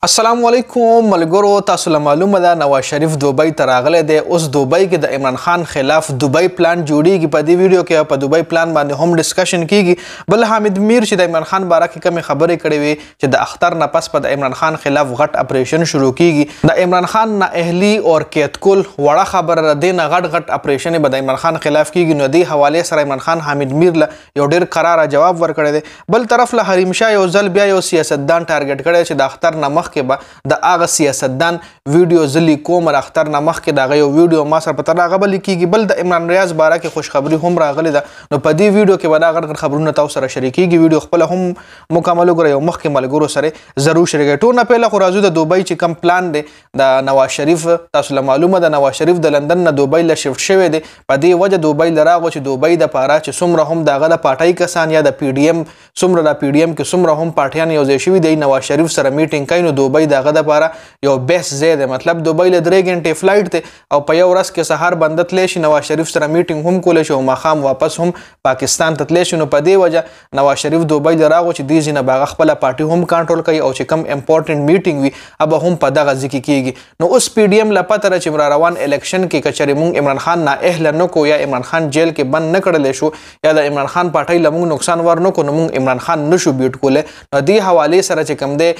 السلام علیکم ملګرو، تاسو له معلومه ده نواز شریف دوبۍ ته راغلی دی. اوس دوبۍ کې د عمران خان خلاف دوبۍ پلان جوړیږي. په دې ویډیو کې په دوبۍ پلان باندې هم ډسکشن کیږي. بل حامد میر چې د عمران خان باره کې کومې خبرې کړې وي چې د اختر نه پس په د عمران خان خلاف غټ اپریشن شروع کیږي. د عمران خان نااهلي او کیتکل وړه خبره ده نه غټ اپریشن به د عمران خان خلاف کیږي. نو دې حواله سره عمران خان حامد میر له یو ډیر قرار جواب ورکړی دی. بل طرف له حریم شاه یو ځل بیا یو سیاستدان ټارګټ کړی چې د اختر نه مخکې به د هغه سیاستدان ویډیو زلی کوم اختر نه مخکې د هغه یو ویډیو ما سره پته راغلی کیږي. بل د عمران ریاض باره کې خوشخبري هم راغلی ده. نو په دې ویډیو کې به دا غټ خبرونه تاسو سره شریکیږي. ویډیو خپل هم مکمل وګورئ او مخکې ملګرو سره ضرور شریک کړئ. ټول نه پهله خو راځو د دوبۍ چې کوم پلان دی د نواز شریف. تاسو له معلومه ده نواز شریف د لندن نه دوبۍ له شفټ شوی دی. په دې وجه دوبۍ له راغو چې دوبۍ د پاره چې څومره هم د هغه د پارټۍ کسان یا د پی ډي ایم څومره د پی ډي ایم کې څومره هم پارټیان یو ځای شوي دی نواز شریف سره میټینګ کوي. نو دوبۍ د هغه دپاره یو بیس ځای دی. مطلب دوبۍ له 3 غنټې فلایټ دی او په یو ورځ کې سهار بنده تلی شي نواز شریف سره میټینګ هم کولی شي او ماښام واپس هم پاکستان ته تلی شي. نو په دې وجه نواز شریف دوبۍ له راغو چې دې ځای نه به هغه خپله پارټي هم کنټرول کوي او چې کوم امپورټنټ میټینګ وي هغه هم په دغه ځای کې کیږي. نو اوس پی ډي ایم له پته ده چې را روان الیکشن کې که چېرې موږ عمران خان نااهله نه کړو یا عمران خان جیل کې بند نه کړلی شو یا د عمران خان پارټۍ له موږ نقصان ور نه کړو نو موږ عمران خان نشو بیټ کولی. نو دې حوالې سره چې کوم دی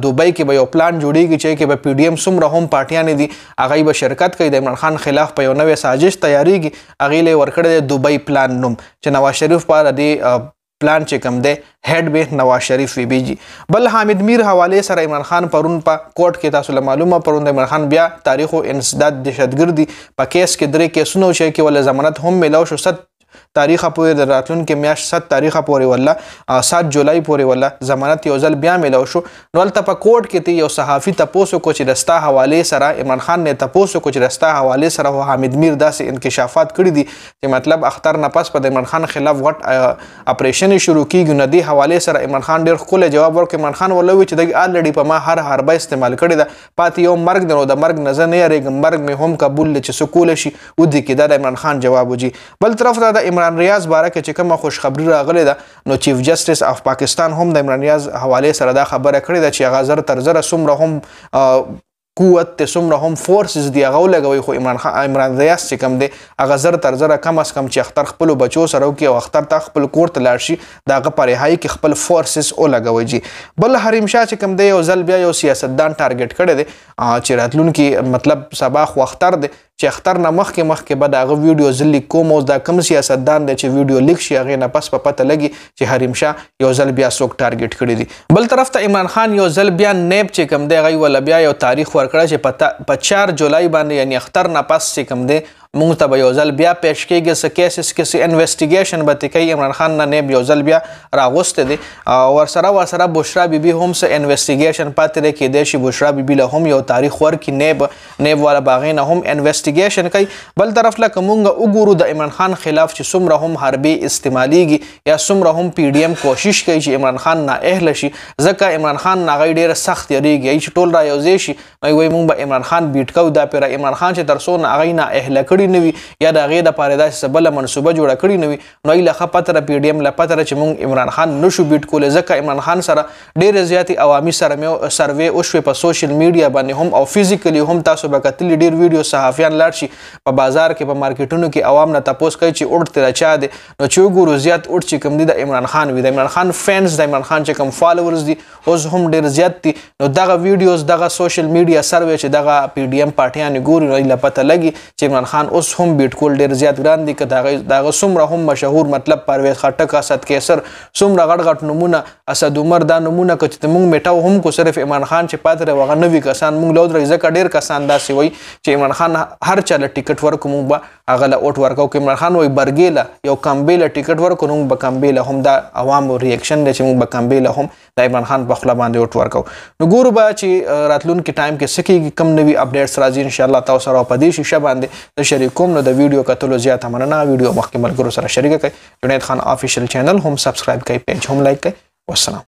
دوبۍ کې به یو پلان جوړیږي چې کې به پی ډي ایم څومره هم پارټیانې دي هغوی به شرکت کوي. د عمران خان خلاف په یو نوې سازش تیاریږي. هغې له یې ورکړی دی دوبۍ پلان نوم چې نواز شریف په دې پلان چې کوم دی هیډ به نواز شریف وي بیجي. بل حامد میر حوالې سره عمران خان پرون په کوټ کې تاسو له معلومه پرون د عمران خان بیا تاریخ و انسداد دهشتګردي په کیس کې 3 کیسونه وشي کې ول ضمانت هم ملاو شو 7 تاریخه پورې د راتلونکي میاشت 7 تاریخه پورې ولا 7 جولای پورې ولا ضمانت یو ځل بیا ملاو شو. نو هلته په کوټ کې یو صحافي تپوس وکړو چې د ستا حوالې سره عمران خان نه تپوس وکړو چې د ستا حوالې سره حامد میر داسې انکشافات کړي دي چې مطلب اختر نه پس په د عمران خان خلاف غټ اپریشن شروع کیږي. نو دې حوالې سره عمران خان ډېر ښکلی جواب ورکړ. عمران خان ولوي چې دغه الریډي په ما هر حربه استعمال کړې ده پاتې یو مرګ دی. نو د مرګ نه زه نه یېرېږم مرګ مې هم قبول دی چې څه کولی شي ودې کې دا د عمران خان جواب وجي. بل طرف ته د عمران ریاض باره کې چې کومه خوشخبري راغلی ده نو چیف جسټس اف پاکستان هم د عمران ریاض حوالې سره دا خبره کړې ده چې هغه زر تر زره څومره هم قوت ته څومره هم فورسز دی هغه ولګوي. خو عمران ریاض چې کوم دی هغه زر تر زره کم از کم چې اختر خپلو بچو سره وکړي او اختر ته خپل کور ته لاړ شي د هغه په رهایي کې خپل فورسز ولګوي جي. بل حریم شاه چې کوم دی یو ځل بیا یو سیاستدان ټارګټ کړی دی چې راتلونکي مطلب سبا خو اختر دی چې اختر نه مخکې به د هغه ویډیو زه لیک کوم. اوس دا کوم سیاستدان دی چې ویډیو لیک شي هغې نه پس په پته لګي چې حریم شاه یو ځل بیا څوک ټارګټ کړي دي. بل طرف ته عمران خان یو ځل بیا نیب چې کوم دی هغوی وله بیا یو تاریخ ورکړی چې په 4 جولای باندې یعنې اختر نه پس چې کوم دی مونږ ته به یو ځل بیا پیش کېږي څه کیسز کې څه انویسټیګیشن به ترې کوي. عمران خان نه نیب یو ځل بیا راغوستی دی. ورسره بشرا بیبي هم څه انویسټیګیشن پاتې دی کېدی شي بشرا بیبي له هم یو تاریخ ورکړي نیب والا به هغې نه هم انویسټیګیشن کوي. بل طرف لکه مونږ وګورو د عمران خان خلاف چې څومره هم حربي استعمالیږي یا څومره هم پی ډي ایم کوشش کوي چې عمران خان نااهله شي ځکه عمران خان نه هغوی ډېره سخت یریږي چې ټول را یو ځای شي وایي مونږ به عمران خان بیټ کوو. دا پیره عمران خان چې تر څو نه هغوی نااهله کړي نه وي یا د هغې دپاره داسې څه بله منصوبه جوړه کړې نه وي نو هغوی له ښه پته ده پی ډي ایم له پته ده چې موږ عمران خان نشو بیټ کولی ځکه عمران خان سره ډېرې زیاتې عوامي سروې وشوې په سوشل میډیا باندې هم او فزیکلی هم تاسو به کتلي ډېر ویډیو صحافیان لاړ شي په بازار کې په مارکیټونو کې عوام نه تپوس کوي چې اوټ ترې چا دی نو چې وګورو زیات اوټ چې کوم دی د عمران خان وي. د عمران خان فینس د عمران خان چې کوم فالوورز دي اوس هم ډېر زیات دي. نو دغه ویډیوز دغه سوشل میډیا سروې چې دغه پی ډي ایم پارټیانې ګوري نو له پته لګي چې عمران خان اوس هم بیټ کول ډېر زیات ګران دي که د هغه څومره هم مشهور مطلب پرویز خټک اسد کیسر څومره غټ نومونه اسد عمر دا نومونه که چې موږ میټاو هم کو صرف عمران خان چې پاتې دی هغه 90 کسان موږ له ودرېږي ځکه ډېر کسان داسې وایي چې عمران خان هر چا له ټیکټ ورکړو موږ به هغه له اوټ ورکوو. که عمران خان وایي برګې له یو کمبې له ټیکټ ورکړو نو موږ به کمبې له هم دا عوامو ریاکشن دی چې موږ به کمبې له هم د عمران خان په خوله باندې اوټ ورکوو. نو ګورو به چې راتلونکي ټایم کې څه کېږي کوم نوي اپډیټس راځي انشاءالله تاسو سره په دې شیشه باندې زه شریک کوم. نو د ویډیو کتلو زیاته مننه. ویډیو مخکې ملګرو سره شریکه کړئ. جنید خان آفیشیل چینل هم سبسکرایب کړئ پیج هم لایک کړئ. والسلام.